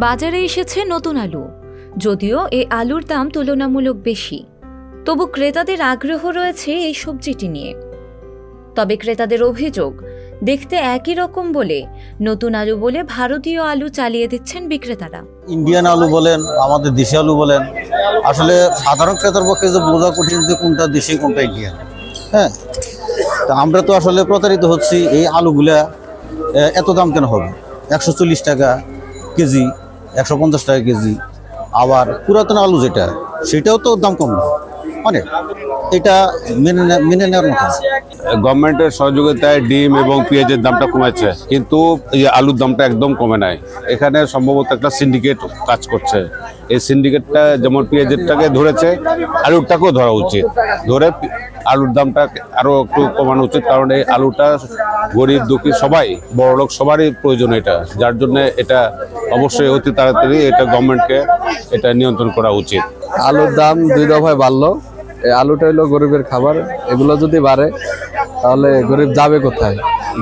বাজারে এসেছে নতুন আলু। যদিও এই আলুর দাম তুলনামূলক বেশি, তবু ক্রেতাদের আগ্রহ রয়েছে এই সবজিটি নিয়ে। তবে ক্রেতাদের অভিযোগ, দেখতে একই রকম বলে নতুন আলু বলে ভারতীয় আলু চালিয়ে দিচ্ছেন বিক্রেতারা। ইন্ডিয়ান আলু বলেন, আমাদের দেশি আলু বলেন, আসলে সাধারণ ক্রেতার পক্ষে যে বোঝা কঠিন যে কোনটা দেশি কোনটা ইন্ডিয়ান। হ্যাঁ, তা আমরা তো আসলে প্রতারিত হচ্ছি। এই আলুগুলা এত দাম কেন হবে? 140 টাকা কেজি, 150 টাকা কেজি। আবার পুরাতন আলু যেটা, সেটাও তো দাম কম না অনেক। এটা মেনে নেওয়ার মতো। গভর্নমেন্টের সহযোগিতায় ডিম এবং পেঁয়াজের দামটা কমেছে, কিন্তু এই আলুর দামটা একদম কমে নাই। এখানে সম্ভবত একটা সিন্ডিকেট কাজ করছে। এই সিন্ডিকেটটা যেমন পেঁয়াজেরটাকে ধরেছে, আলুরটাকেও ধরা উচিত, ধরে আলুর দামটা আরো একটু কমানো উচিত। কারণ এই আলুটা গরিব দুঃখী সবাই, বড়লোক সবারই প্রয়োজন এটা, যার জন্য এটা অবশ্যই অতি তাড়াতাড়ি এটা গভর্নমেন্টকে এটা নিয়ন্ত্রণ করা উচিত। আলুর দাম 2 দফায় বাড়লো। এই আলুটা হলো গরিবের খাবার, এগুলো যদি বাড়ে তাহলে গরিব যাবে কোথায়?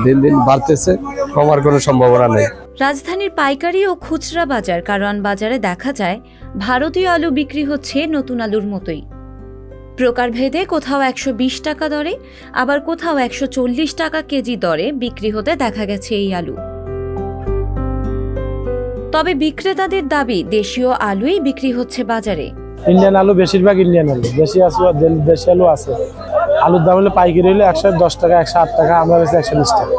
দিন দিন বাড়তেছে, কমার কোনো সম্ভাবনা নেই। রাজধানীর পাইকারি ও খুচরা বাজার কারওয়ান বাজারে দেখা যায় ভারতীয় আলু বিক্রি হচ্ছে নতুন আলুর মতোই। প্রকারভেদে কোথাও 120 টাকা দরে, আবার কোথাও 140 টাকা কেজি দরে বিক্রি হতে দেখা গেছে এই আলু। তবে বিক্রেতাদের দাবি, দেশীয় আলুই বিক্রি হচ্ছে বাজারে। ইন্ডিয়ান আলু, বেশিরভাগ ইন্ডিয়ান আলু, দেশি আলু আছে। আলুর দাম হলে পাইকারি হলে 110 টাকা, 108 টাকা, আমরা বেশি 120 টাকা।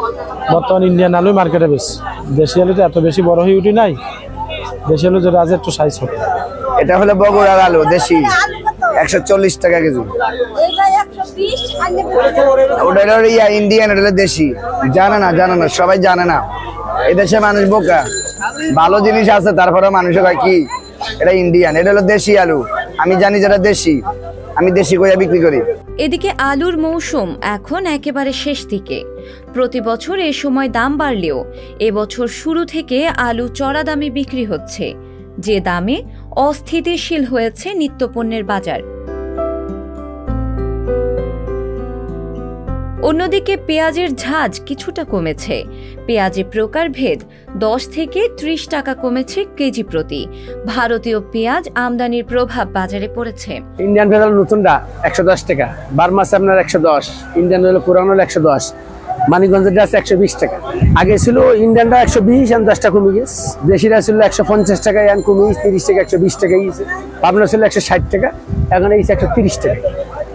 বর্তমানে ইন্ডিয়ান আলু মার্কেটে বেশি। দেশি আলু তো এত বেশি বড় হয়ে উঠি নাই। দেশি আলু যেটা আছে একটু সাইজ ছোট। এটা হলো বগুড়ার আলু, দেশি, 140 টাকা কেজি। ওটা হলো ইন্ডিয়ান, এটা হলো দেশি। জানে না, সবাই জানে না। এই দেশে মানুষ বোকা, ভালো জিনিস আছে তারপরে মানুষের কি এটা ইন্ডিয়ান, এটা হলো দেশি আলু। আমি জানি যেটা দেশি, আমি দেশি করে বিক্রি করি। এদিকে আলুর মৌসুম এখন একেবারে শেষ দিকে। প্রতি বছর এ সময় দাম বাড়লেও এবছর শুরু থেকে আলু চড়া দামে বিক্রি হচ্ছে, যে দামে অস্থিতিশীল হয়েছে নিত্যপণ্যের বাজার। অন্যদিকে পেঁয়াজের ঝাঁজ কিছুটা কমেছে। পেঁয়াজের প্রকারভেদ 10 থেকে 30 টাকা কমেছে কেজি প্রতি। ভারতীয় পেঁয়াজ আমদানির প্রভাব বাজারে পড়েছে। ইন্ডিয়ান পেঁয়াজ নতুনটা 110 টাকা, বারমাস আপনার 110, ইন্ডিয়ান হলো পুরানো হলো 110, মানিকগঞ্জের আছে 120 টাকা। আগে ছিল ইন্ডিয়ানটা 120, এখন 10 টাকা কমে গেছে। দেশিরা ছিল 150 টাকা, এখন কমে 30 টাকা, 120 টাকা গিয়েছে। পাবনা ছিল 160 টাকা, এখন এই 130 টাকা।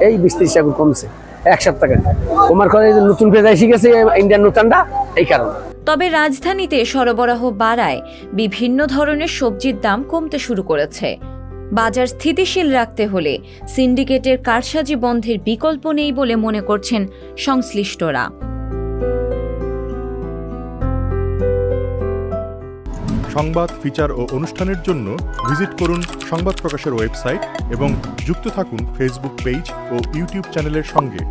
এই 20-30 টাকা কমছে 1 সপ্তাহ। তোমার করে নতুন পেঁয়াজ এসে গেছে ইন্ডিয়ান নতুনটা, এই কারণে। তবে রাজধানীতে সরবরাহ বাড়ায় বিভিন্ন ধরনের সবজির দাম কমতে শুরু করেছে। বাজার স্থিতিশীল রাখতে হলে সিন্ডিকেটের কারসাজি বন্ধের বিকল্প নেই বলে মনে করছেন সংশ্লিষ্টরা। সংবাদ, ফিচার ও অনুষ্ঠানের জন্য ভিজিট করুন সংবাদ প্রকাশের ওয়েবসাইট এবং যুক্ত থাকুন ফেসবুক পেজ ও ইউটিউব চ্যানেলের সঙ্গে।